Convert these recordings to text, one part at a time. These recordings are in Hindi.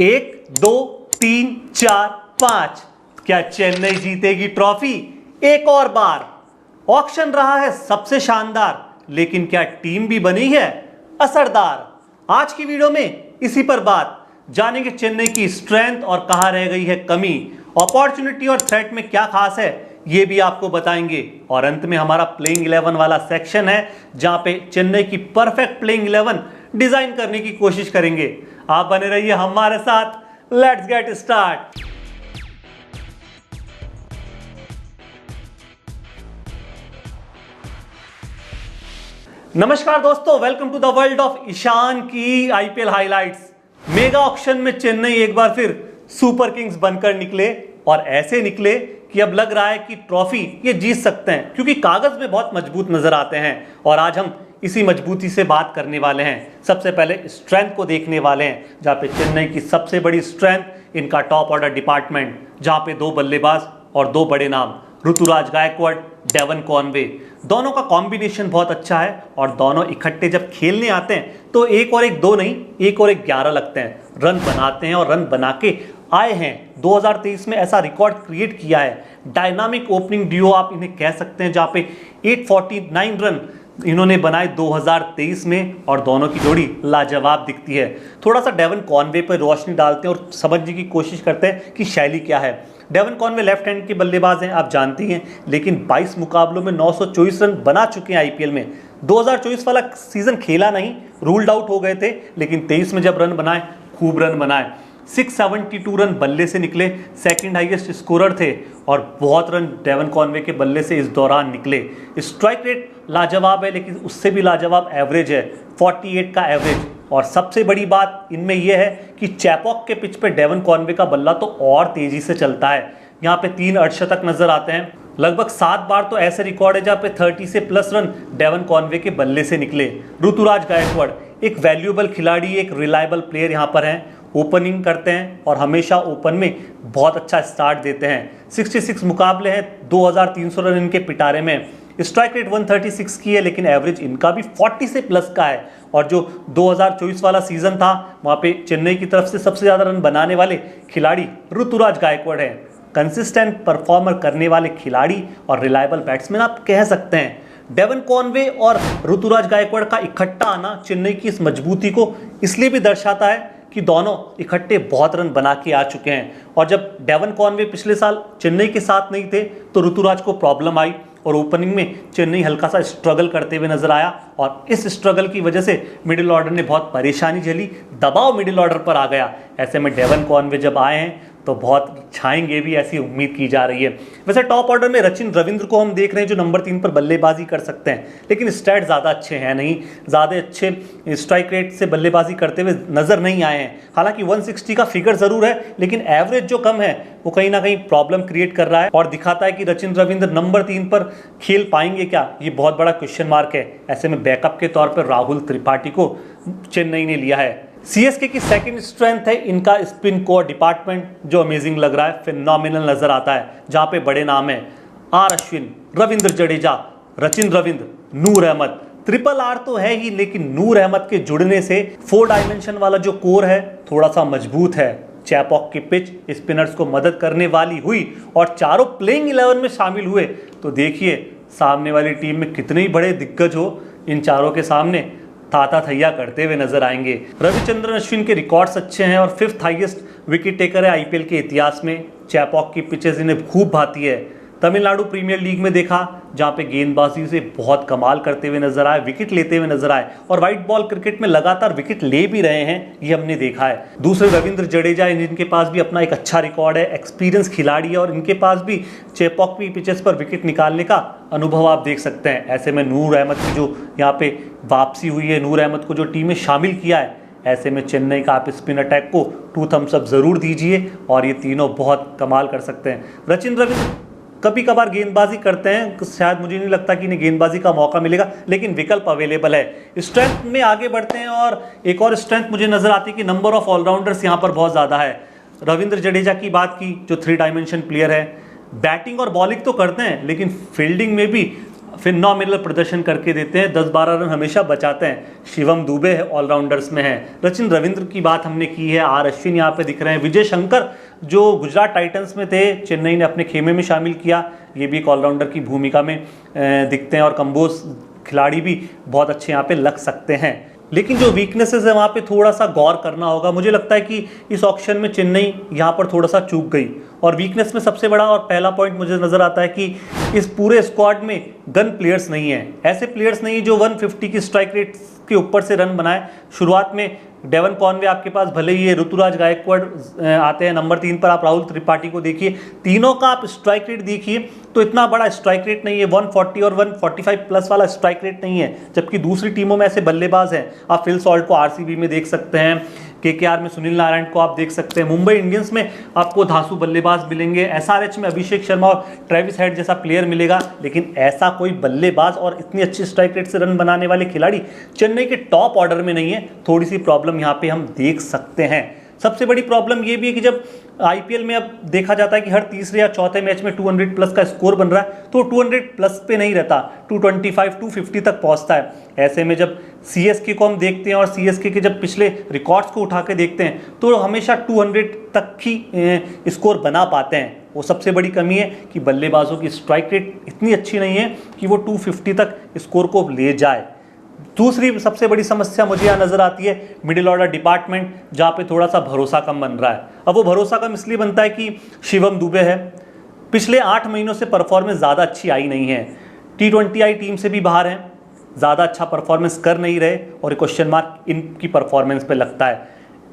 1 2 3 4 5। क्या चेन्नई जीतेगी ट्रॉफी एक और बार? ऑक्शन रहा है सबसे शानदार, लेकिन क्या टीम भी बनी है असरदार? आज की वीडियो में इसी पर बात जानेंगे। चेन्नई की स्ट्रेंथ और कहां रह गई है कमी, अपॉर्चुनिटी और थ्रेट में क्या खास है ये भी आपको बताएंगे। और अंत में हमारा प्लेइंग 11 वाला सेक्शन है जहां पे चेन्नई की परफेक्ट प्लेइंग 11 डिजाइन करने की कोशिश करेंगे। आप बने रहिए हमारे साथ। Let's get start. नमस्कार दोस्तों, welcome to the world of Ishan की आईपीएल हाइलाइट्स। मेगा ऑक्शन में चेन्नई एक बार फिर सुपर किंग्स बनकर निकले और ऐसे निकले कि अब लग रहा है कि ट्रॉफी ये जीत सकते हैं, क्योंकि कागज में बहुत मजबूत नजर आते हैं। और आज हम इसी मजबूती से बात करने वाले हैं। सबसे पहले स्ट्रेंथ को देखने वाले हैं, जहां पे चेन्नई की सबसे बड़ी स्ट्रेंथ इनका टॉप ऑर्डर डिपार्टमेंट, जहां पे 2 बल्लेबाज और 2 बड़े नाम ऋतुराज गायकवाड़, डेवन कॉनवे, दोनों का कॉम्बिनेशन बहुत अच्छा है। और दोनों इकट्ठे जब खेलने आते हैं तो एक और एक 2 नहीं, एक और एक 11 लगते हैं। रन बनाते हैं और रन बना के आए हैं। 2023 में ऐसा रिकॉर्ड क्रिएट किया है। डायनामिक ओपनिंग ड्यूओ आप इन्हें कह सकते हैं, जहां पे 849 रन इन्होंने बनाए 2023 में, और दोनों की जोड़ी लाजवाब दिखती है। थोड़ा सा डेवन कॉनवे पर रोशनी डालते हैं और समझने की कोशिश करते हैं कि शैली क्या है। डेवन कॉनवे लेफ्ट हैंड के बल्लेबाज हैं, आप जानती हैं, लेकिन 22 मुकाबलों में 924 रन बना चुके हैं आईपीएल में। 2024 वाला सीजन खेला नहीं, रूल्ड आउट हो गए थे, लेकिन 23 में जब रन बनाए, खूब रन बनाए। 672 रन बल्ले से निकले, सेकंड हाईएस्ट स्कोरर थे, और बहुत रन डेवन कॉनवे के बल्ले से इस दौरान निकले। स्ट्राइक रेट लाजवाब है, लेकिन उससे भी लाजवाब एवरेज है, 48 का एवरेज। और सबसे बड़ी बात इनमें यह है कि चैपॉक के पिच पे डेवन कॉनवे का बल्ला तो और तेजी से चलता है। यहाँ पे 3 अर्धशतक नजर आते हैं। लगभग 7 बार तो ऐसे रिकॉर्ड है जहाँ पे 30 से प्लस रन डेवन कॉनवे के बल्ले से निकले। ऋतुराज गायकवाड़ एक वैल्यूएबल खिलाड़ी, एक रिलायबल प्लेयर यहाँ पर हैं। ओपनिंग करते हैं और हमेशा ओपन में बहुत अच्छा स्टार्ट देते हैं। 66 मुकाबले हैं, 2300 रन इनके पिटारे में। स्ट्राइक रेट 136 की है, लेकिन एवरेज इनका भी 40 से प्लस का है। और जो 2024 वाला सीजन था, वहाँ पे चेन्नई की तरफ से सबसे ज़्यादा रन बनाने वाले खिलाड़ी ऋतुराज गायकवाड़ हैं। कंसिस्टेंट परफॉर्मर करने वाले खिलाड़ी और रिलायबल बैट्समैन आप कह सकते हैं। डेवन कॉनवे और ऋतुराज गायकवाड़ का इकट्ठा आना चेन्नई की इस मजबूती को इसलिए भी दर्शाता है कि दोनों इकट्ठे बहुत रन बना के आ चुके हैं। और जब डेवन कॉनवे पिछले साल चेन्नई के साथ नहीं थे तो ऋतुराज को प्रॉब्लम आई और ओपनिंग में चेन्नई हल्का सा स्ट्रगल करते हुए नजर आया। और इस स्ट्रगल की वजह से मिडिल ऑर्डर ने बहुत परेशानी झेली, दबाव मिडिल ऑर्डर पर आ गया। ऐसे में डेवन कॉनवे जब आए हैं तो बहुत छाएंगे भी, ऐसी उम्मीद की जा रही है। वैसे टॉप ऑर्डर में रचिन रविंद्र को हम देख रहे हैं, जो नंबर 3 पर बल्लेबाजी कर सकते हैं, लेकिन स्टैट ज़्यादा अच्छे हैं नहीं, ज़्यादा अच्छे स्ट्राइक रेट से बल्लेबाजी करते हुए नजर नहीं आए हैं। हालांकि 160 का फिगर जरूर है, लेकिन एवरेज जो कम है वो कहीं ना कहीं प्रॉब्लम क्रिएट कर रहा है और दिखाता है कि रचिन रविंद्र नंबर 3 पर खेल पाएंगे क्या, ये बहुत बड़ा क्वेश्चन मार्क है। ऐसे में बैकअप के तौर पर राहुल त्रिपाठी को चेन्नई ने लिया है। सीएसके की सेकंड स्ट्रेंथ है इनका स्पिन कोर डिपार्टमेंट, जो अमेजिंग लग रहा है, फिनोमिनल नजर आता है। जहां पे बड़े नाम है R Ashwin, Ravindra Jadeja, Rachin Ravindra, Noor Ahmed. Triple R तो है ही, लेकिन नूर अहमद के जुड़ने से 4 डायमेंशन वाला जो कोर है थोड़ा सा मजबूत है। चैपॉक की पिच स्पिनर्स को मदद करने वाली हुई और चारों प्लेइंग 11 में शामिल हुए, तो देखिए सामने वाली टीम में कितने ही बड़े दिग्गज हो, इन चारों के सामने ताता थैया करते हुए नजर आएंगे। रविचंद्रन अश्विन के रिकॉर्ड्स अच्छे हैं और 5th हाईएस्ट विकेट टेकर है आईपीएल के इतिहास में। चैपॉक की पिचेस इन्हें खूब भाती है। तमिलनाडु प्रीमियर लीग में देखा, जहां पे गेंदबाजी से बहुत कमाल करते हुए नजर आए, विकेट लेते हुए नजर आए, और व्हाइट बॉल क्रिकेट में लगातार विकेट ले भी रहे हैं, ये हमने देखा है। दूसरे रविंद्र जडेजा, इनके पास भी अपना एक अच्छा रिकॉर्ड है, एक्सपीरियंस खिलाड़ी है, और इनके पास भी चेपॉक की पिचेस पर विकेट निकालने का अनुभव आप देख सकते हैं। ऐसे में नूर अहमद की जो यहाँ पे वापसी हुई है, नूर अहमद को जो टीम में शामिल किया है, ऐसे में चेन्नई का आप स्पिन अटैक को 2 थम्स अप जरूर दीजिए, और ये तीनों बहुत कमाल कर सकते हैं। रचिन रविंद्र कभी कभार गेंदबाजी करते हैं, शायद मुझे नहीं लगता कि इन्हें गेंदबाजी का मौका मिलेगा, लेकिन विकल्प अवेलेबल है। स्ट्रेंथ में आगे बढ़ते हैं, और एक और स्ट्रेंथ मुझे नजर आती है कि नंबर ऑफ ऑलराउंडर्स यहाँ पर बहुत ज़्यादा है। रविंद्र जडेजा की बात की, जो 3 डायमेंशन प्लेयर है, बैटिंग और बॉलिंग तो करते हैं, लेकिन फील्डिंग में भी फिनोमिनल प्रदर्शन करके देते हैं, 10-12 रन हमेशा बचाते हैं। शिवम दुबे है ऑलराउंडर्स में है। सचिन रविंद्र की बात हमने की है, आर अश्विन यहाँ पे दिख रहे हैं। विजय शंकर जो गुजरात टाइटंस में थे, चेन्नई ने अपने खेमे में शामिल किया, ये भी एक ऑलराउंडर की भूमिका में दिखते हैं। और कंबोज खिलाड़ी भी बहुत अच्छे यहाँ पे लग सकते हैं। लेकिन जो वीकनेसेस है वहाँ पे थोड़ा सा गौर करना होगा। मुझे लगता है कि इस ऑक्शन में चेन्नई यहाँ पर थोड़ा सा चूक गई। और वीकनेस में सबसे बड़ा और पहला पॉइंट मुझे नज़र आता है कि इस पूरे स्क्वाड में गन प्लेयर्स नहीं है। ऐसे प्लेयर्स नहीं जो 150 की स्ट्राइक रेट के ऊपर से रन बनाए। शुरुआत में डेवन कॉनवे आपके पास, भले ही ये ऋतुराज गायकवाड़ आते हैं नंबर 3 पर, आप राहुल त्रिपाठी को देखिए, तीनों का आप स्ट्राइक रेट देखिए तो इतना बड़ा स्ट्राइक रेट नहीं है। 140 और 145 प्लस वाला स्ट्राइक रेट नहीं है। जबकि दूसरी टीमों में ऐसे बल्लेबाज हैं। आप फिल सॉल्ट को आरसीबी में देख सकते हैं, केकेआर में सुनील नारायण को आप देख सकते हैं, मुंबई इंडियंस में आपको धांसू बल्लेबाज मिलेंगे, एसआरएच में अभिषेक शर्मा और ट्रेविस हेड जैसा प्लेयर मिलेगा। लेकिन ऐसा कोई बल्लेबाज और इतनी अच्छी स्ट्राइक रेट से रन बनाने वाले खिलाड़ी चेन्नई के टॉप ऑर्डर में नहीं है। थोड़ी सी प्रॉब्लम यहाँ पे हम देख सकते हैं। सबसे बड़ी प्रॉब्लम ये भी है कि जब आईपीएल में अब देखा जाता है कि हर तीसरे या चौथे मैच में 200 प्लस का स्कोर बन रहा है, तो 200 प्लस पे नहीं रहता, 225 250 तक पहुंचता है। ऐसे में जब सीएसके को हम देखते हैं और सीएसके के जब पिछले रिकॉर्ड्स को उठा के देखते हैं तो हमेशा 200 तक ही स्कोर बना पाते हैं। वो सबसे बड़ी कमी है कि बल्लेबाजों की स्ट्राइक रेट इतनी अच्छी नहीं है कि वो 250 तक स्कोर को ले जाए। दूसरी सबसे बड़ी समस्या मुझे यहाँ नजर आती है मिडिल ऑर्डर डिपार्टमेंट, जहाँ पे थोड़ा सा भरोसा कम बन रहा है। अब वो भरोसा कम इसलिए बनता है कि शिवम दुबे है, पिछले 8 महीनों से परफॉर्मेंस ज़्यादा अच्छी आई नहीं है। T20 आई टीम से भी बाहर हैं, ज़्यादा अच्छा परफॉर्मेंस कर नहीं रहे और क्वेश्चन मार्क इनकी परफॉर्मेंस पे लगता है।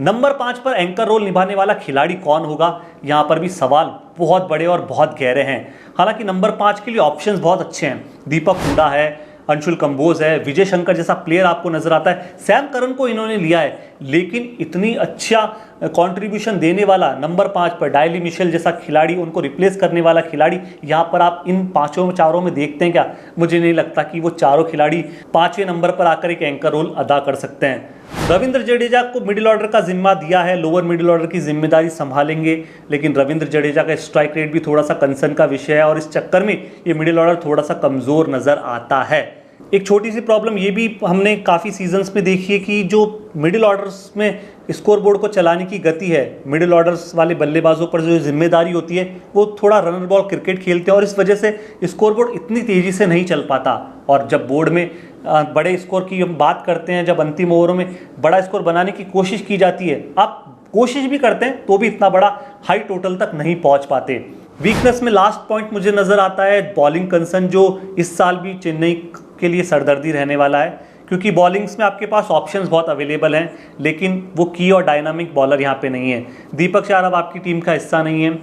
नंबर 5 पर एंकर रोल निभाने वाला खिलाड़ी कौन होगा, यहाँ पर भी सवाल बहुत बड़े और बहुत गहरे हैं। हालांकि नंबर 5 के लिए ऑप्शंस बहुत अच्छे हैं। दीपक हुडा है, अंशुल कंबोज है, विजय शंकर जैसा प्लेयर आपको नजर आता है, सैम करन को इन्होंने लिया है। लेकिन इतनी अच्छा कंट्रीब्यूशन देने वाला नंबर 5 पर डायली मिशेल जैसा खिलाड़ी, उनको रिप्लेस करने वाला खिलाड़ी यहाँ पर आप इन पांचों चारों में देखते हैं क्या? मुझे नहीं लगता कि वो चारों खिलाड़ी 5वें नंबर पर आकर एक एंकर रोल अदा कर सकते हैं। रविंद्र जडेजा को मिडिल ऑर्डर का जिम्मा दिया है, लोअर मिडिल ऑर्डर की जिम्मेदारी संभालेंगे। लेकिन रविंद्र जडेजा का स्ट्राइक रेट भी थोड़ा सा कंसर्न का विषय है और इस चक्कर में ये मिडिल ऑर्डर थोड़ा सा कमजोर नजर आता है। एक छोटी सी प्रॉब्लम ये भी हमने काफ़ी सीजन्स में देखी है कि जो मिडिल ऑर्डर्स में स्कोरबोर्ड को चलाने की गति है, मिडिल ऑर्डर्स वाले बल्लेबाजों पर जो जिम्मेदारी होती है, वो थोड़ा रनर बॉल क्रिकेट खेलते हैं और इस वजह से स्कोरबोर्ड इतनी तेज़ी से नहीं चल पाता। और जब बोर्ड में बड़े स्कोर की हम बात करते हैं, जब अंतिम ओवरों में बड़ा स्कोर बनाने की कोशिश की जाती है, आप कोशिश भी करते हैं तो भी इतना बड़ा हाई टोटल तक नहीं पहुंच पाते। वीकनेस में लास्ट पॉइंट मुझे नजर आता है बॉलिंग कंसर्न, जो इस साल भी चेन्नई के लिए सरदर्दी रहने वाला है, क्योंकि बॉलिंग्स में आपके पास ऑप्शंस बहुत अवेलेबल हैं, लेकिन वो की और डायनामिक बॉलर यहाँ पे नहीं है। दीपक चाहर अब आपकी टीम का हिस्सा नहीं है।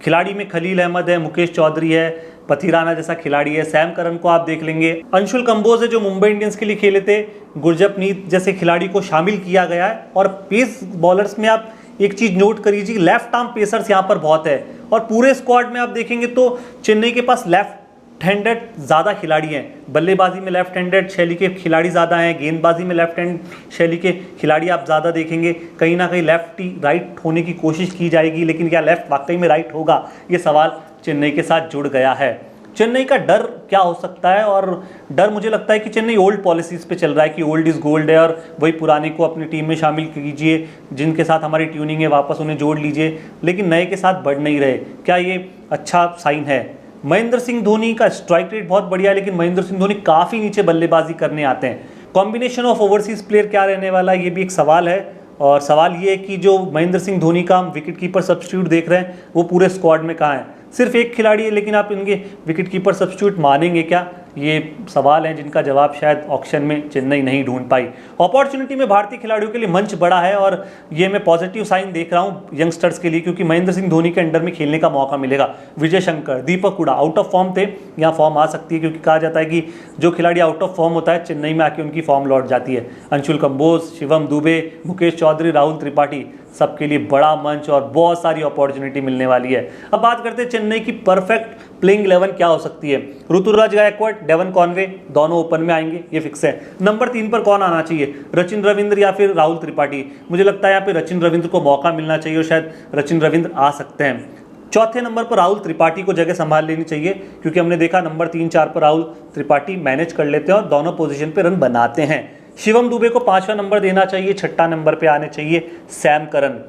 खिलाड़ी में खलील अहमद है, मुकेश चौधरी है, पथिराना जैसा खिलाड़ी है, सैम करन को आप देख लेंगे, अंशुल कंबोज है जो मुंबई इंडियंस के लिए खेले थे, गुरजपनीत जैसे खिलाड़ी को शामिल किया गया है। और पेस बॉलर्स में आप एक चीज नोट करिए, लेफ्ट आर्म पेसर्स यहाँ पर बहुत है और पूरे स्क्वाड में आप देखेंगे तो चेन्नई के पास लेफ्ट हैंडेड ज़्यादा खिलाड़ी हैं। बल्लेबाजी में लेफ्ट हैंडेड शैली के खिलाड़ी ज़्यादा हैं, गेंदबाजी में लेफ्ट हैंड शैली के खिलाड़ी आप ज़्यादा देखेंगे। कहीं ना कहीं लेफ्टी राइट होने की कोशिश की जाएगी, लेकिन क्या लेफ्ट वाकई में राइट होगा, ये सवाल चेन्नई के साथ जुड़ गया है। चेन्नई का डर क्या हो सकता है? और डर मुझे लगता है कि चेन्नई ओल्ड पॉलिसीज़ पे चल रहा है कि ओल्ड इज़ गोल्ड है और वही पुराने को अपनी टीम में शामिल कीजिए, जिनके साथ हमारी ट्यूनिंग है वापस उन्हें जोड़ लीजिए, लेकिन नए के साथ बढ़ नहीं रहे। क्या ये अच्छा साइन है? महेंद्र सिंह धोनी का स्ट्राइक रेट बहुत बढ़िया है, लेकिन महेंद्र सिंह धोनी काफ़ी नीचे बल्लेबाजी करने आते हैं। कॉम्बिनेशन ऑफ ओवरसीज प्लेयर क्या रहने वाला है, ये भी एक सवाल है। और सवाल ये है कि जो महेंद्र सिंह धोनी का हम विकेट कीपर सब्स्टिट्यूट देख रहे हैं, वो पूरे स्क्वाड में कहाँ है? सिर्फ एक खिलाड़ी है, लेकिन आप इनके विकेट कीपर सब्स्टिट्यूट मानेंगे क्या? ये सवाल हैं जिनका जवाब शायद ऑक्शन में चेन्नई नहीं ढूंढ पाई। अपॉर्चुनिटी में भारतीय खिलाड़ियों के लिए मंच बड़ा है और ये मैं पॉजिटिव साइन देख रहा हूँ यंगस्टर्स के लिए, क्योंकि महेंद्र सिंह धोनी के अंडर में खेलने का मौका मिलेगा। विजय शंकर, दीपक हुडा आउट ऑफ फॉर्म थे, यहाँ फॉर्म आ सकती है, क्योंकि कहा जाता है कि जो खिलाड़ी आउट ऑफ फॉर्म होता है चेन्नई में आके उनकी फॉर्म लौट जाती है। अंशुल कंबोज, शिवम दुबे, मुकेश चौधरी, राहुल त्रिपाठी, सबके लिए बड़ा मंच और बहुत सारी अपॉर्चुनिटी मिलने वाली है। अब बात करते हैं चेन्नई की परफेक्ट प्लेइंग 11 क्या हो सकती है। ऋतुराज गायकवाड़, डेवन कॉनवे दोनों ओपन में आएंगे, ये फिक्स है। नंबर 3 पर कौन आना चाहिए? रचिन रविंद्र या फिर राहुल त्रिपाठी? मुझे लगता है यहाँ पे रचिन रविंद्र को मौका मिलना चाहिए और शायद रचिन रविंद्र आ सकते हैं। चौथे नंबर पर राहुल त्रिपाठी को जगह संभाल लेनी चाहिए, क्योंकि हमने देखा नंबर 3-4 पर राहुल त्रिपाठी मैनेज कर लेते हैं और दोनों पोजीशन पे रन बनाते हैं। शिवम दुबे को 5वां नंबर देना चाहिए, छठा नंबर पे आने चाहिए सैम करन,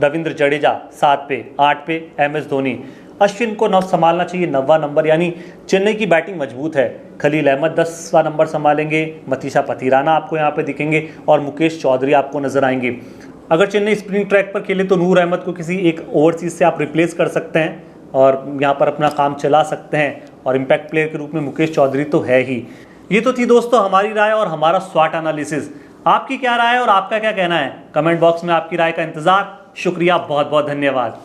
रविंद्र जडेजा 7 पे, 8 पे MS धोनी, अश्विन को संभालना चाहिए 9वां नंबर। यानी चेन्नई की बैटिंग मजबूत है। खलील अहमद 10वां नंबर संभालेंगे, मतीशा पथिराना आपको यहाँ पे दिखेंगे और मुकेश चौधरी आपको नजर आएंगे। अगर चेन्नई स्पिनिंग ट्रैक पर खेले तो नूर अहमद को किसी एक ओवरसीज से आप रिप्लेस कर सकते हैं और यहाँ पर अपना काम चला सकते हैं, और इम्पैक्ट प्लेयर के रूप में मुकेश चौधरी तो है ही। ये तो थी दोस्तों हमारी राय और हमारा स्वॉट एनालिसिस। आपकी क्या राय है और आपका क्या कहना है? कमेंट बॉक्स में आपकी राय का इंतजार। शुक्रिया, बहुत बहुत धन्यवाद।